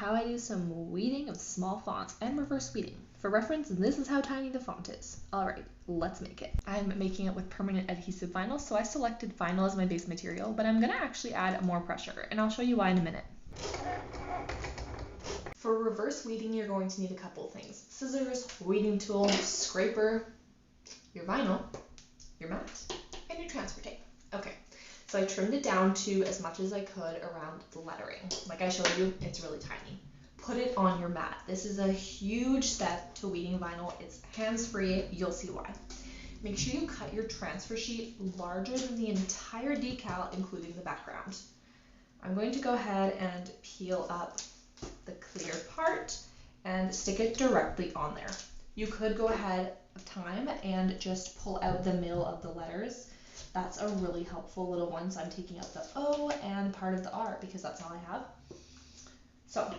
How I do some weeding of small fonts and reverse weeding. For reference, this is how tiny the font is. Alright, let's make it. I'm making it with permanent adhesive vinyl, so I selected vinyl as my base material, but I'm going to actually add more pressure, and I'll show you why in a minute. For reverse weeding, you're going to need a couple things. Scissors, weeding tool, scraper, your vinyl, your mat, and your transfer tape. Okay, so I trimmed it down to as much as I could around the lettering. Like I showed you, it's really tiny. Put it on your mat. This is a huge step to weeding vinyl. It's hands-free, you'll see why. Make sure you cut your transfer sheet larger than the entire decal, including the background. I'm going to go ahead and peel up the clear part and stick it directly on there. You could go ahead of time and just pull out the middle of the letters. That's a really helpful little one. So I'm taking out the O and part of the R because that's all I have. So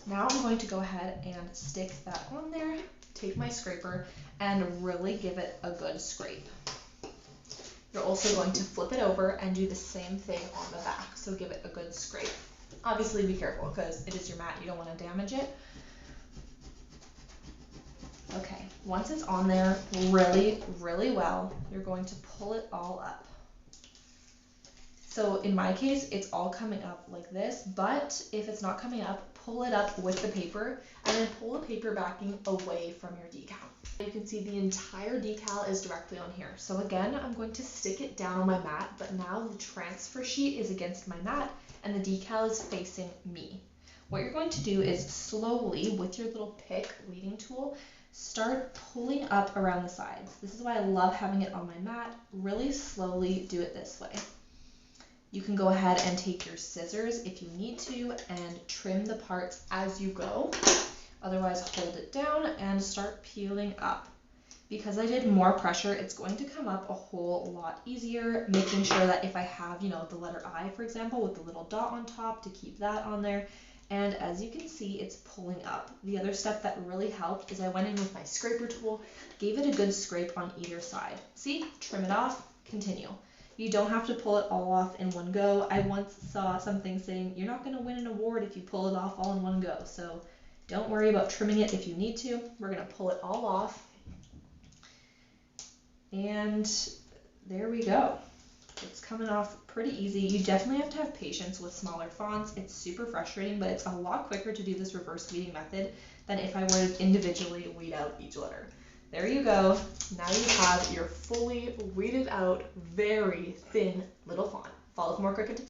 now I'm going to go ahead and stick that on there, take my scraper, and really give it a good scrape. You're also going to flip it over and do the same thing on the back. So give it a good scrape. Obviously be careful because it is your mat, you don't want to damage it. Okay, once it's on there really, really well, you're going to pull it all up. So in my case, it's all coming up like this, but if it's not coming up, pull it up with the paper and then pull the paper backing away from your decal. You can see the entire decal is directly on here. So again, I'm going to stick it down on my mat, but now the transfer sheet is against my mat and the decal is facing me. What you're going to do is slowly, with your little pick weeding tool, start pulling up around the sides. This is why I love having it on my mat. Really slowly do it this way. You can go ahead and take your scissors if you need to and trim the parts as you go. Otherwise, hold it down and start peeling up. Because I did more pressure, it's going to come up a whole lot easier, making sure that if I have, the letter I, for example, with the little dot on top to keep that on there. And as you can see, it's pulling up. The other step that really helped is I went in with my scraper tool, gave it a good scrape on either side. See, trim it off, continue. You don't have to pull it all off in one go. I once saw something saying you're not going to win an award if you pull it off all in one go. So don't worry about trimming it if you need to. We're going to pull it all off. And there we go. It's coming off pretty easy. You definitely have to have patience with smaller fonts. It's super frustrating, but it's a lot quicker to do this reverse weeding method than if I were to individually weed out each letter. There you go. Now you have your fully weeded out, very thin little font. Follow for more Cricut tips.